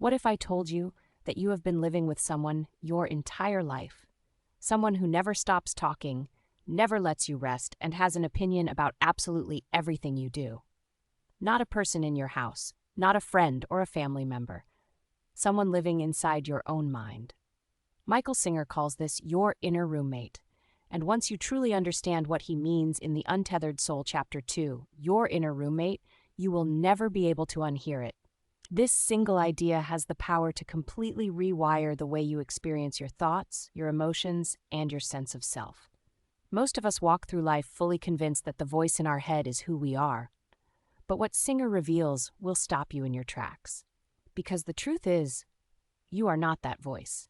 What if I told you that you have been living with someone your entire life? Someone who never stops talking, never lets you rest, and has an opinion about absolutely everything you do. Not a person in your house, not a friend or a family member. Someone living inside your own mind. Michael Singer calls this your inner roommate. And once you truly understand what he means in the Untethered Soul Chapter 2, your inner roommate, you will never be able to unhear it. This single idea has the power to completely rewire the way you experience your thoughts, your emotions, and your sense of self. Most of us walk through life fully convinced that the voice in our head is who we are. But what Singer reveals will stop you in your tracks. Because the truth is, you are not that voice.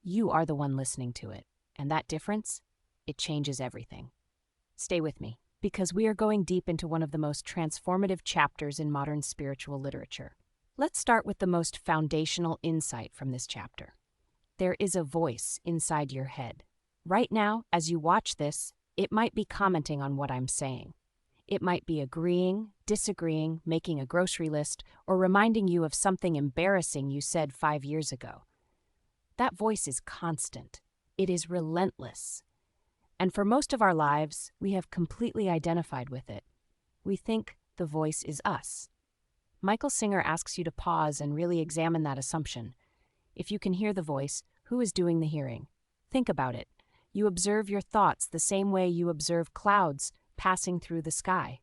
You are the one listening to it. And that difference? It changes everything. Stay with me, because we are going deep into one of the most transformative chapters in modern spiritual literature. Let's start with the most foundational insight from this chapter. There is a voice inside your head. Right now, as you watch this, it might be commenting on what I'm saying. It might be agreeing, disagreeing, making a grocery list, or reminding you of something embarrassing you said 5 years ago. That voice is constant. It is relentless. And for most of our lives, we have completely identified with it. We think the voice is us. Michael Singer asks you to pause and really examine that assumption. If you can hear the voice, who is doing the hearing? Think about it. You observe your thoughts the same way you observe clouds passing through the sky.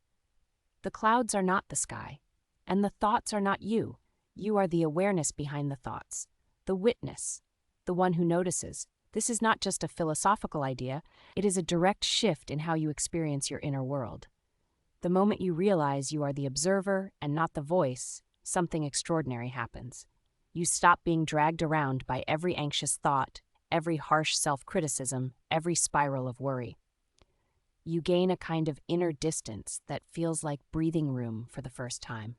The clouds are not the sky, and the thoughts are not you. You are the awareness behind the thoughts, the witness, the one who notices. This is not just a philosophical idea, it is a direct shift in how you experience your inner world. The moment you realize you are the observer and not the voice, something extraordinary happens. You stop being dragged around by every anxious thought, every harsh self-criticism, every spiral of worry. You gain a kind of inner distance that feels like breathing room for the first time.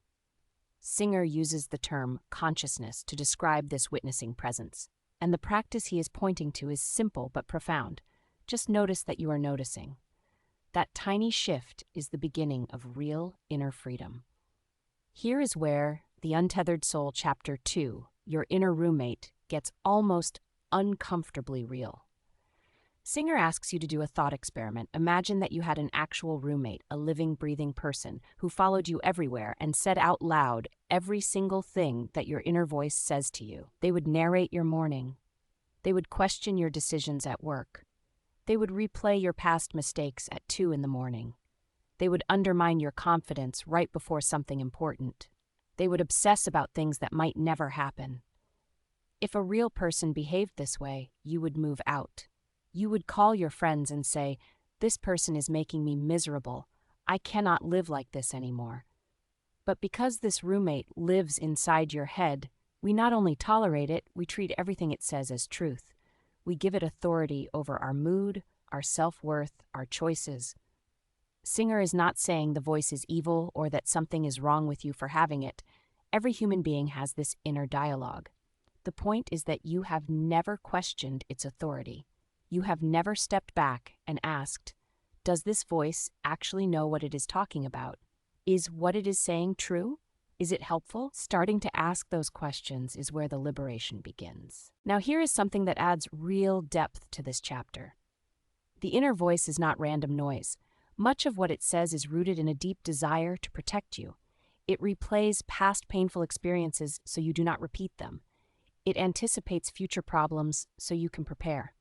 Singer uses the term consciousness to describe this witnessing presence. And the practice he is pointing to is simple but profound. Just notice that you are noticing. That tiny shift is the beginning of real inner freedom. Here is where the Untethered Soul Chapter 2, your inner roommate, gets almost uncomfortably real. Singer asks you to do a thought experiment. Imagine that you had an actual roommate, a living, breathing person, who followed you everywhere and said out loud every single thing that your inner voice says to you. They would narrate your morning. They would question your decisions at work. They would replay your past mistakes at 2 a.m. They would undermine your confidence right before something important. They would obsess about things that might never happen. If a real person behaved this way, you would move out. You would call your friends and say, "This person is making me miserable. I cannot live like this anymore." But because this roommate lives inside your head, we not only tolerate it, we treat everything it says as truth. We give it authority over our mood, our self-worth, our choices. Singer is not saying the voice is evil or that something is wrong with you for having it. Every human being has this inner dialogue. The point is that you have never questioned its authority. You have never stepped back and asked, does this voice actually know what it is talking about? Is what it is saying true? Is it helpful? Starting to ask those questions is where the liberation begins. Now here is something that adds real depth to this chapter. The inner voice is not random noise. Much of what it says is rooted in a deep desire to protect you. It replays past painful experiences so you do not repeat them. It anticipates future problems so you can prepare.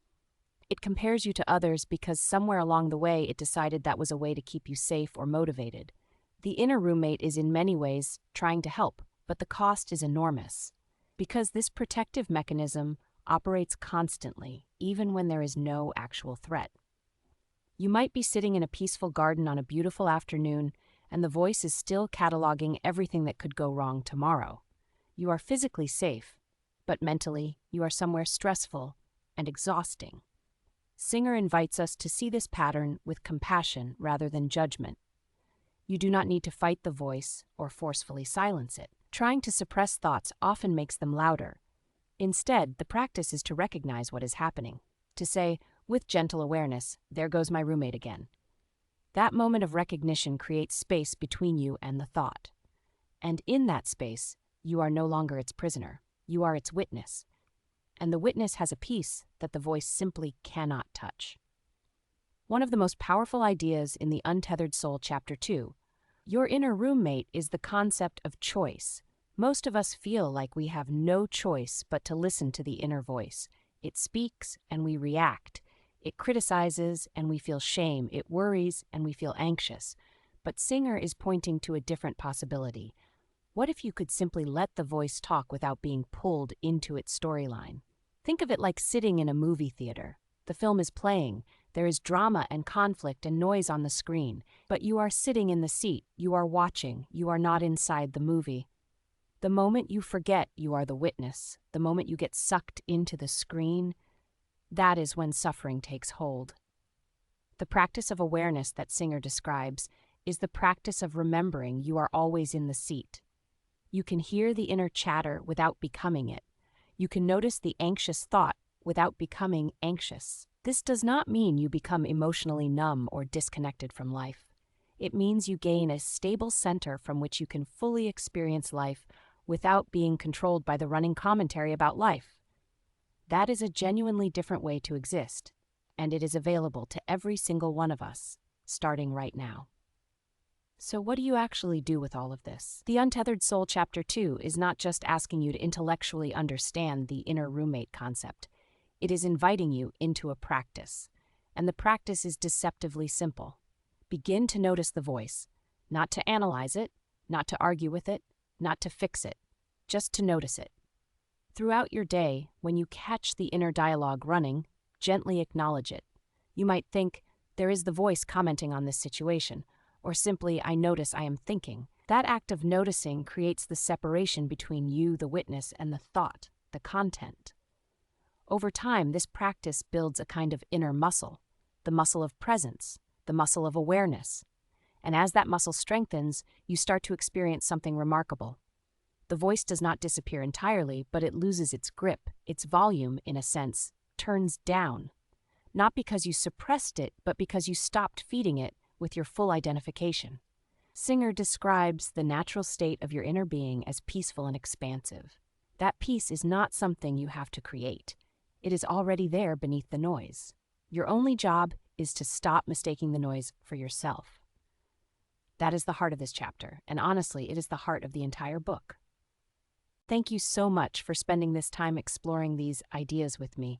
It compares you to others because somewhere along the way it decided that was a way to keep you safe or motivated. The inner roommate is in many ways trying to help, but the cost is enormous. Because this protective mechanism operates constantly, even when there is no actual threat. You might be sitting in a peaceful garden on a beautiful afternoon, and the voice is still cataloging everything that could go wrong tomorrow. You are physically safe, but mentally you are somewhere stressful and exhausting. Singer invites us to see this pattern with compassion rather than judgment. You do not need to fight the voice or forcefully silence it. Trying to suppress thoughts often makes them louder. Instead, the practice is to recognize what is happening, to say, with gentle awareness, "There goes my roommate again." That moment of recognition creates space between you and the thought. And in that space, you are no longer its prisoner. You are its witness, and the witness has a piece that the voice simply cannot touch. One of the most powerful ideas in the Untethered Soul, Chapter 2, your inner roommate, is the concept of choice. Most of us feel like we have no choice but to listen to the inner voice. It speaks and we react. It criticizes and we feel shame. It worries and we feel anxious. But Singer is pointing to a different possibility. What if you could simply let the voice talk without being pulled into its storyline? Think of it like sitting in a movie theater. The film is playing. There is drama and conflict and noise on the screen, but you are sitting in the seat. You are watching. You are not inside the movie. The moment you forget you are the witness, the moment you get sucked into the screen, that is when suffering takes hold. The practice of awareness that Singer describes is the practice of remembering you are always in the seat. You can hear the inner chatter without becoming it. You can notice the anxious thought without becoming anxious. This does not mean you become emotionally numb or disconnected from life. It means you gain a stable center from which you can fully experience life without being controlled by the running commentary about life. That is a genuinely different way to exist, and it is available to every single one of us, starting right now. So what do you actually do with all of this? The Untethered Soul Chapter 2 is not just asking you to intellectually understand the inner roommate concept. It is inviting you into a practice, and the practice is deceptively simple. Begin to notice the voice, not to analyze it, not to argue with it, not to fix it, just to notice it. Throughout your day, when you catch the inner dialogue running, gently acknowledge it. You might think, there is the voice commenting on this situation, or simply, I notice I am thinking. That act of noticing creates the separation between you, the witness, and the thought, the content. Over time, this practice builds a kind of inner muscle, the muscle of presence, the muscle of awareness. And as that muscle strengthens, you start to experience something remarkable. The voice does not disappear entirely, but it loses its grip, its volume, in a sense, turns down. Not because you suppressed it, but because you stopped feeding it with your full identification. Singer describes the natural state of your inner being as peaceful and expansive. That peace is not something you have to create. It is already there beneath the noise. Your only job is to stop mistaking the noise for yourself. That is the heart of this chapter, and honestly, it is the heart of the entire book. Thank you so much for spending this time exploring these ideas with me.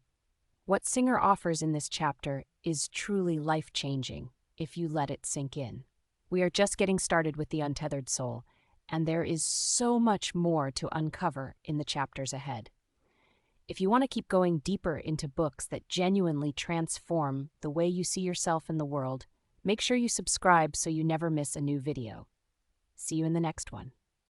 What Singer offers in this chapter is truly life-changing if you let it sink in. We are just getting started with the Untethered Soul, and there is so much more to uncover in the chapters ahead. If you want to keep going deeper into books that genuinely transform the way you see yourself in the world, make sure you subscribe so you never miss a new video. See you in the next one.